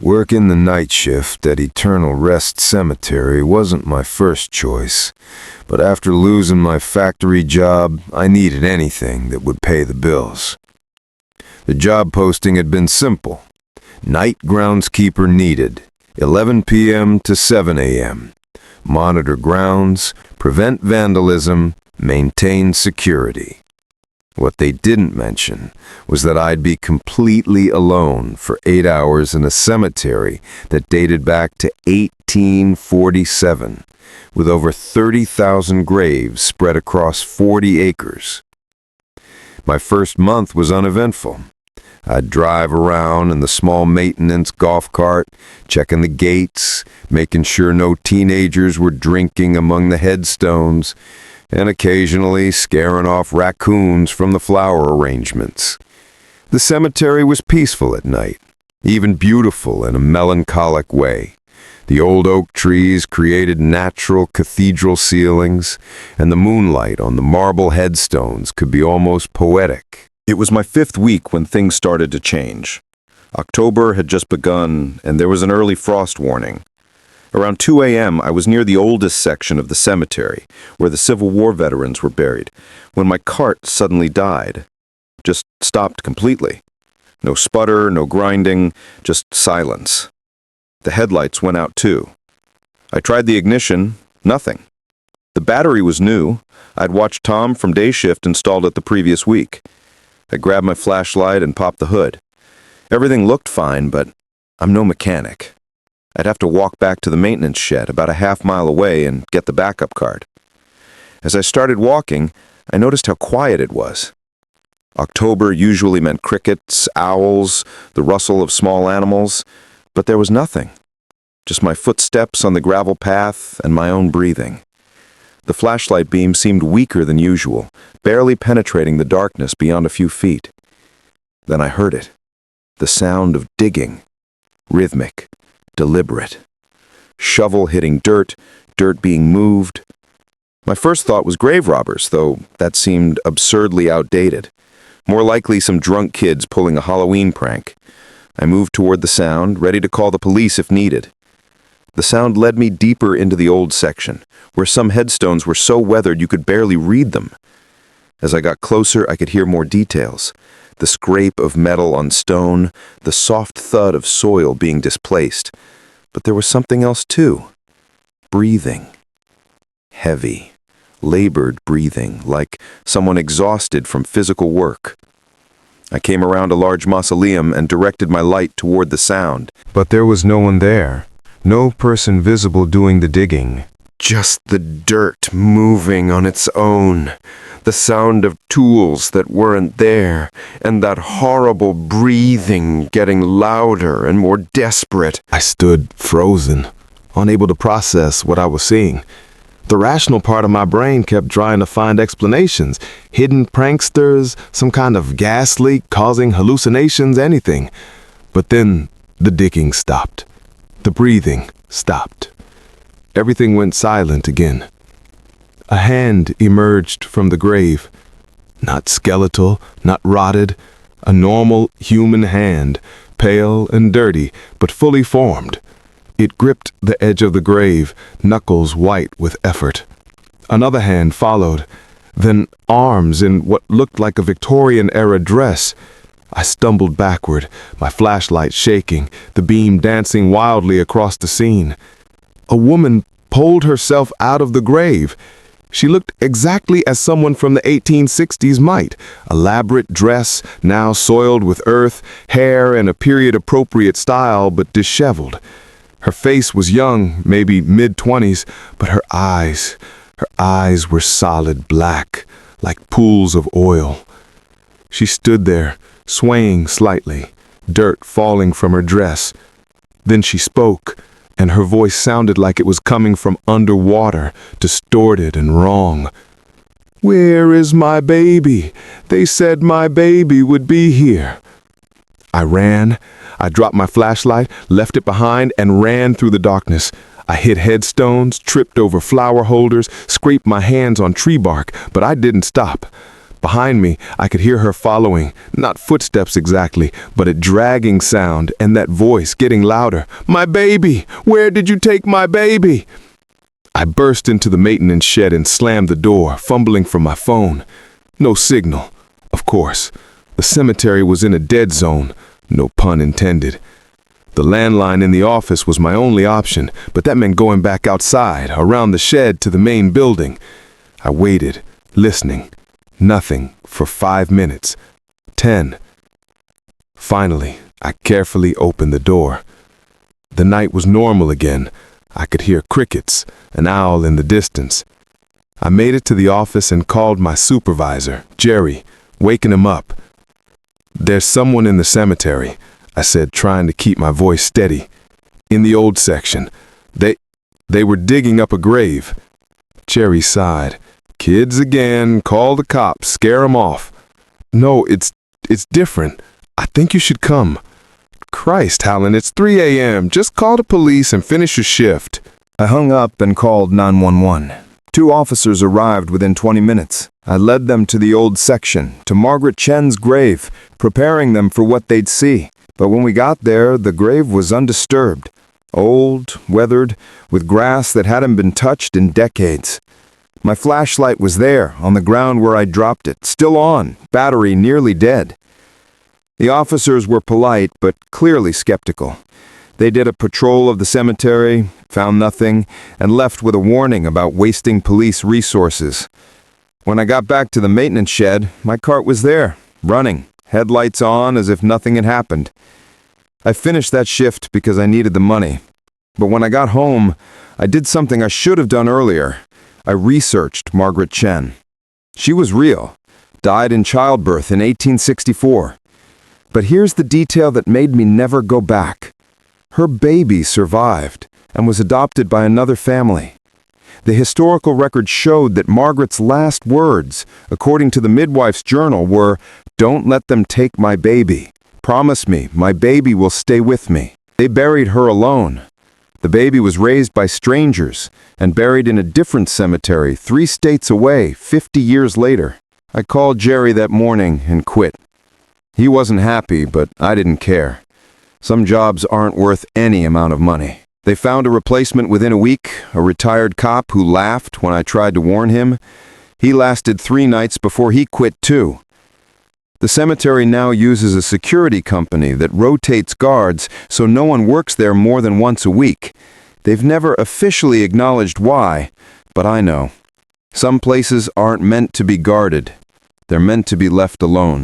Working the night shift at Eternal Rest Cemetery wasn't my first choice, but after losing my factory job, I needed anything that would pay the bills. The job posting had been simple. Night groundskeeper needed, 11 p.m. to 7 a.m. Monitor grounds, prevent vandalism, maintain security. What they didn't mention was that I'd be completely alone for 8 hours in a cemetery that dated back to 1847, with over 30,000 graves spread across 40 acres. My first month was uneventful. I'd drive around in the small maintenance golf cart, checking the gates, making sure no teenagers were drinking among the headstones, and occasionally scaring off raccoons from the flower arrangements. The cemetery was peaceful at night, even beautiful in a melancholic way. The old oak trees created natural cathedral ceilings, and the moonlight on the marble headstones could be almost poetic. It was my 5th week when things started to change. October had just begun, and there was an early frost warning. Around 2 a.m., I was near the oldest section of the cemetery, where the Civil War veterans were buried, when my cart suddenly died. Just stopped completely. No sputter, no grinding, just silence. The headlights went out too. I tried the ignition, nothing. The battery was new. I'd watched Tom from day shift installed it the previous week. I grabbed my flashlight and popped the hood. Everything looked fine, but I'm no mechanic. I'd have to walk back to the maintenance shed about a half-mile away and get the backup card. As I started walking, I noticed how quiet it was. October usually meant crickets, owls, the rustle of small animals, but there was nothing. Just my footsteps on the gravel path and my own breathing. The flashlight beam seemed weaker than usual, barely penetrating the darkness beyond a few feet. Then I heard it. The sound of digging. Rhythmic. Deliberate. Shovel hitting dirt, dirt being moved. My first thought was grave robbers, though that seemed absurdly outdated. More likely some drunk kids pulling a Halloween prank. I moved toward the sound, ready to call the police if needed. The sound led me deeper into the old section, where some headstones were so weathered you could barely read them. As I got closer, I could hear more details. The scrape of metal on stone, the soft thud of soil being displaced. But there was something else too. Breathing. Heavy, labored breathing, like someone exhausted from physical work. I came around a large mausoleum and directed my light toward the sound. But there was no one there. No person visible doing the digging. Just the dirt moving on its own. The sound of tools that weren't there, and that horrible breathing getting louder and more desperate. I stood frozen, unable to process what I was seeing. The rational part of my brain kept trying to find explanations. Hidden pranksters, some kind of gas leak causing hallucinations, anything. But then the digging stopped. The breathing stopped. Everything went silent again. A hand emerged from the grave. Not skeletal, not rotted. A normal human hand, pale and dirty, but fully formed. It gripped the edge of the grave, knuckles white with effort. Another hand followed, then arms in what looked like a Victorian-era dress. I stumbled backward, my flashlight shaking, the beam dancing wildly across the scene. A woman pulled herself out of the grave. She looked exactly as someone from the 1860s might. Elaborate dress, now soiled with earth, hair in a period-appropriate style, but disheveled. Her face was young, maybe mid-20s, but her eyes were solid black, like pools of oil. She stood there, swaying slightly, dirt falling from her dress. Then she spoke, and her voice sounded like it was coming from underwater, distorted and wrong. "Where is my baby? They said my baby would be here." I ran. I dropped my flashlight, left it behind, and ran through the darkness. I hit headstones, tripped over flower holders, scraped my hands on tree bark, but I didn't stop. Behind me, I could hear her following, not footsteps exactly, but a dragging sound and that voice getting louder. "My baby! Where did you take my baby?" I burst into the maintenance shed and slammed the door, fumbling for my phone. No signal, of course. The cemetery was in a dead zone, no pun intended. The landline in the office was my only option, but that meant going back outside, around the shed to the main building. I waited, listening. Nothing for 5 minutes. 10. Finally, I carefully opened the door. The night was normal again. I could hear crickets, an owl in the distance. I made it to the office and called my supervisor, Jerry, waking him up. "There's someone in the cemetery," I said, trying to keep my voice steady. "In the old section. They were digging up a grave." Jerry sighed. "Kids again, call the cops, scare 'em off." "No, it's different. I think you should come." "Christ, Hallen, it's 3 a.m. Just call the police and finish your shift." I hung up and called 911. 2 officers arrived within 20 minutes. I led them to the old section, to Margaret Chen's grave, preparing them for what they'd see. But when we got there, the grave was undisturbed. Old, weathered, with grass that hadn't been touched in decades. My flashlight was there, on the ground where I dropped it, still on, battery nearly dead. The officers were polite, but clearly skeptical. They did a patrol of the cemetery, found nothing, and left with a warning about wasting police resources. When I got back to the maintenance shed, my cart was there, running, headlights on as if nothing had happened. I finished that shift because I needed the money. But when I got home, I did something I should have done earlier. I researched Margaret Chen. She was real, died in childbirth in 1864. But here's the detail that made me never go back. Her baby survived and was adopted by another family. The historical record showed that Margaret's last words, according to the midwife's journal, were, "Don't let them take my baby. Promise me, my baby will stay with me." They buried her alone. The baby was raised by strangers and buried in a different cemetery 3 states away 50 years later. I called Jerry that morning and quit. He wasn't happy, but I didn't care. Some jobs aren't worth any amount of money. They found a replacement within a week, a retired cop who laughed when I tried to warn him. He lasted 3 nights before he quit too. The cemetery now uses a security company that rotates guards so no one works there more than once a week. They've never officially acknowledged why, but I know. Some places aren't meant to be guarded. They're meant to be left alone.